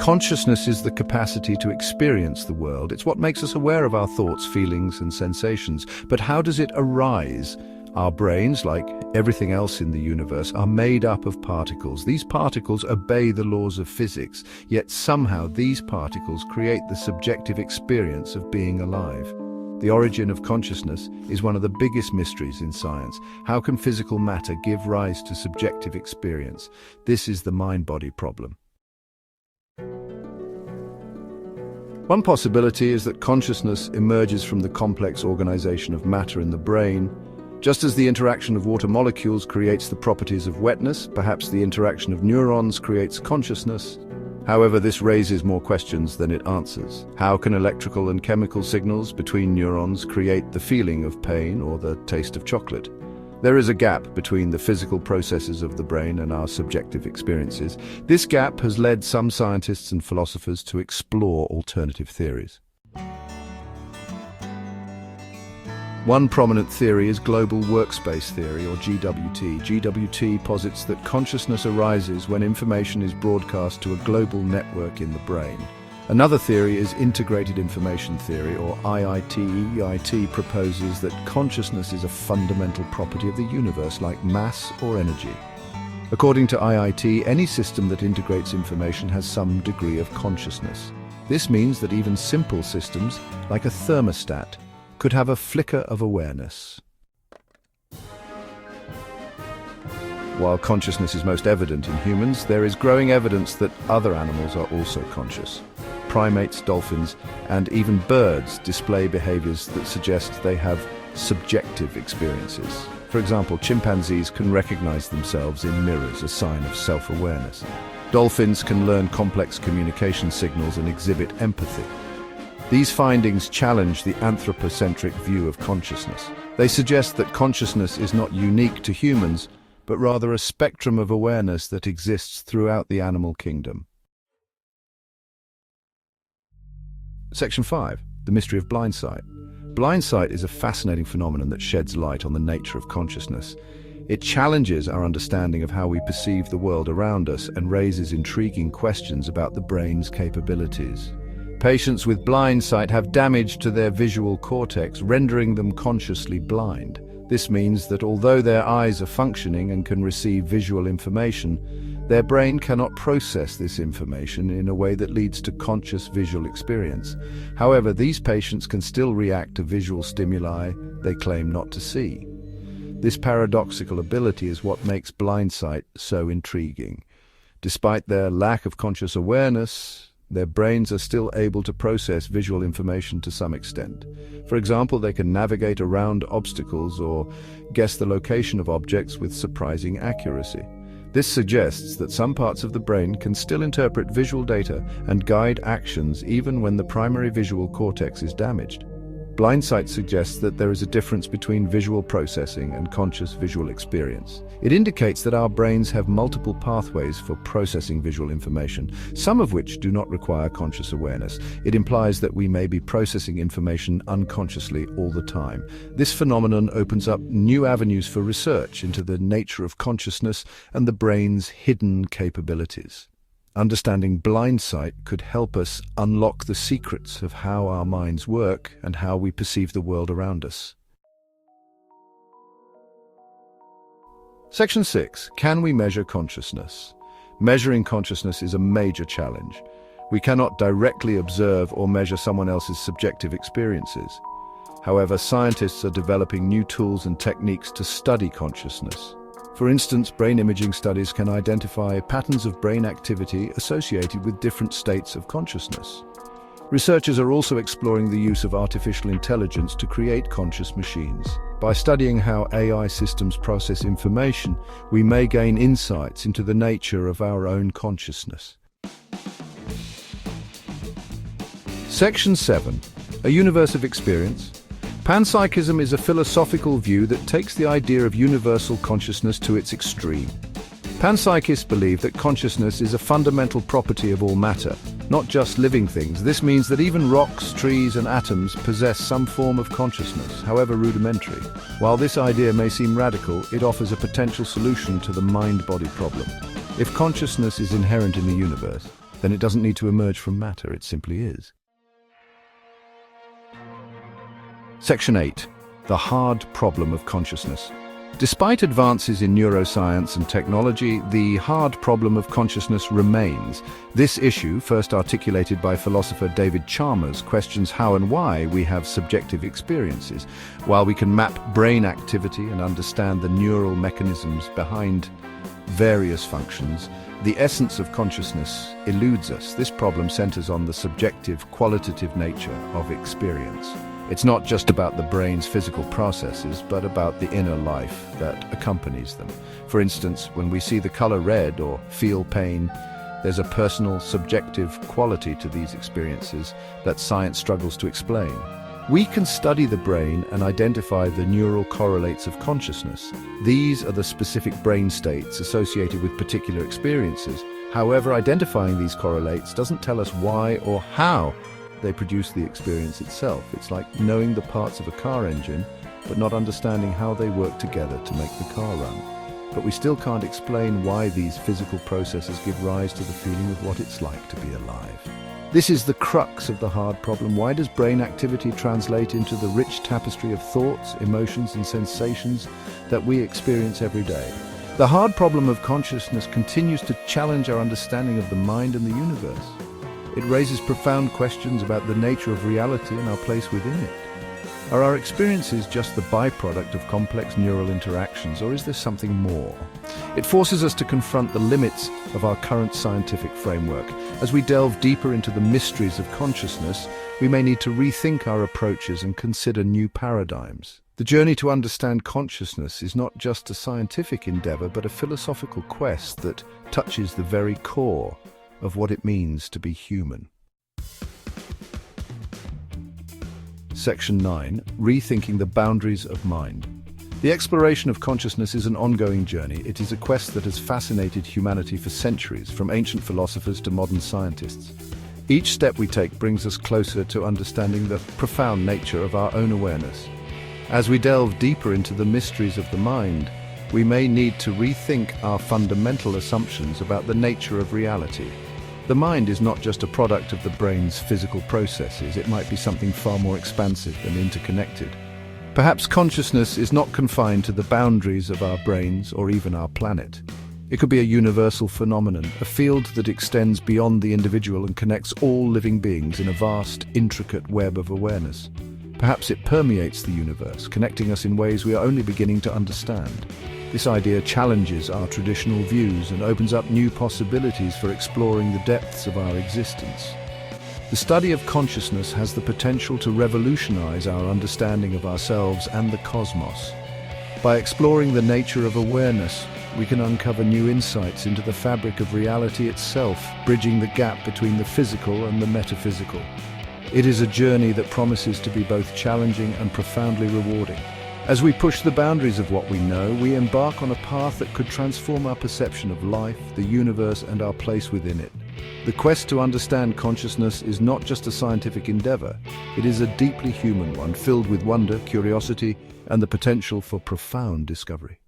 Consciousness is the capacity to experience the world. It's what makes us aware of our thoughts, feelings, and sensations. But how does it arise? Our brains, like everything else in the universe, are made up of particles. These particles obey the laws of physics, yet somehow these particles create the subjective experience of being alive. The origin of consciousness is one of the biggest mysteries in science. How can physical matter give rise to subjective experience? This is the mind-body problem. One possibility is that consciousness emerges from the complex organization of matter in the brain. Just as the interaction of water molecules creates the properties of wetness, perhaps the interaction of neurons creates consciousness. However, this raises more questions than it answers. How can electrical and chemical signals between neurons create the feeling of pain or the taste of chocolate? There is a gap between the physical processes of the brain and our subjective experiences. This gap has led some scientists and philosophers to explore alternative theories. One prominent theory is global workspace theory, or GWT. GWT posits that consciousness arises when information is broadcast to a global network in the brain. Another theory is integrated information theory, or IIT. EIT proposes that consciousness is a fundamental property of the universe, like mass or energy. According to IIT, any system that integrates information has some degree of consciousness. This means that even simple systems, like a thermostat, could have a flicker of awareness. While consciousness is most evident in humans, there is growing evidence that other animals are also conscious. Primates, dolphins, and even birds display behaviors that suggest they have subjective experiences. For example, chimpanzees can recognize themselves in mirrors, a sign of self-awareness. Dolphins can learn complex communication signals and exhibit empathy. These findings challenge the anthropocentric view of consciousness. They suggest that consciousness is not unique to humans, but rather a spectrum of awareness that exists throughout the animal kingdom. Section 5. The Mystery of Blindsight. Blindsight is a fascinating phenomenon that sheds light on the nature of consciousness. It challenges our understanding of how we perceive the world around us and raises intriguing questions about the brain's capabilities. Patients with blindsight have damage to their visual cortex, rendering them consciously blind. This means that although their eyes are functioning and can receive visual information, their brain cannot process this information in a way that leads to conscious visual experience. However, these patients can still react to visual stimuli they claim not to see. This paradoxical ability is what makes blindsight so intriguing. Despite their lack of conscious awareness, their brains are still able to process visual information to some extent. For example, they can navigate around obstacles or guess the location of objects with surprising accuracy. This suggests that some parts of the brain can still interpret visual data and guide actions even when the primary visual cortex is damaged. Blindsight suggests that there is a difference between visual processing and conscious visual experience. It indicates that our brains have multiple pathways for processing visual information, some of which do not require conscious awareness. It implies that we may be processing information unconsciously all the time. This phenomenon opens up new avenues for research into the nature of consciousness and the brain's hidden capabilities. Understanding blindsight could help us unlock the secrets of how our minds work and how we perceive the world around us. Section 6. Can we measure consciousness? Measuring consciousness is a major challenge. We cannot directly observe or measure someone else's subjective experiences. However, scientists are developing new tools and techniques to study consciousness. For instance, brain imaging studies can identify patterns of brain activity associated with different states of consciousness. Researchers are also exploring the use of artificial intelligence to create conscious machines. By studying how AI systems process information, we may gain insights into the nature of our own consciousness. Section 7. A universe of experience. Panpsychism is a philosophical view that takes the idea of universal consciousness to its extreme. Panpsychists believe that consciousness is a fundamental property of all matter, not just living things. This means that even rocks, trees, and atoms possess some form of consciousness, however rudimentary. While this idea may seem radical, it offers a potential solution to the mind-body problem. If consciousness is inherent in the universe, then it doesn't need to emerge from matter, it simply is. Section 8. The hard problem of consciousness. Despite advances in neuroscience and technology, the hard problem of consciousness remains. This issue, first articulated by philosopher David Chalmers, questions how and why we have subjective experiences. While we can map brain activity and understand the neural mechanisms behind various functions, the essence of consciousness eludes us. This problem centers on the subjective, qualitative nature of experience. It's not just about the brain's physical processes, but about the inner life that accompanies them. For instance, when we see the color red or feel pain, there's a personal, subjective quality to these experiences that science struggles to explain. We can study the brain and identify the neural correlates of consciousness. These are the specific brain states associated with particular experiences. However, identifying these correlates doesn't tell us why or how they produce the experience itself. It's like knowing the parts of a car engine, but not understanding how they work together to make the car run. But we still can't explain why these physical processes give rise to the feeling of what it's like to be alive. This is the crux of the hard problem. Why does brain activity translate into the rich tapestry of thoughts, emotions, and sensations that we experience every day? The hard problem of consciousness continues to challenge our understanding of the mind and the universe. It raises profound questions about the nature of reality and our place within it. Are our experiences just the byproduct of complex neural interactions, or is there something more? It forces us to confront the limits of our current scientific framework. As we delve deeper into the mysteries of consciousness, we may need to rethink our approaches and consider new paradigms. The journey to understand consciousness is not just a scientific endeavor, but a philosophical quest that touches the very core of what it means to be human. Section 9. Rethinking the boundaries of mind. The exploration of consciousness is an ongoing journey. It is a quest that has fascinated humanity for centuries, from ancient philosophers to modern scientists. Each step we take brings us closer to understanding the profound nature of our own awareness. As we delve deeper into the mysteries of the mind, we may need to rethink our fundamental assumptions about the nature of reality. The mind is not just a product of the brain's physical processes. It might be something far more expansive and interconnected. Perhaps consciousness is not confined to the boundaries of our brains or even our planet. It could be a universal phenomenon, a field that extends beyond the individual and connects all living beings in a vast, intricate web of awareness. Perhaps it permeates the universe, connecting us in ways we are only beginning to understand. This idea challenges our traditional views and opens up new possibilities for exploring the depths of our existence. The study of consciousness has the potential to revolutionize our understanding of ourselves and the cosmos. By exploring the nature of awareness, we can uncover new insights into the fabric of reality itself, bridging the gap between the physical and the metaphysical. It is a journey that promises to be both challenging and profoundly rewarding. As we push the boundaries of what we know, we embark on a path that could transform our perception of life, the universe, and our place within it. The quest to understand consciousness is not just a scientific endeavor. It is a deeply human one, filled with wonder, curiosity, and the potential for profound discovery.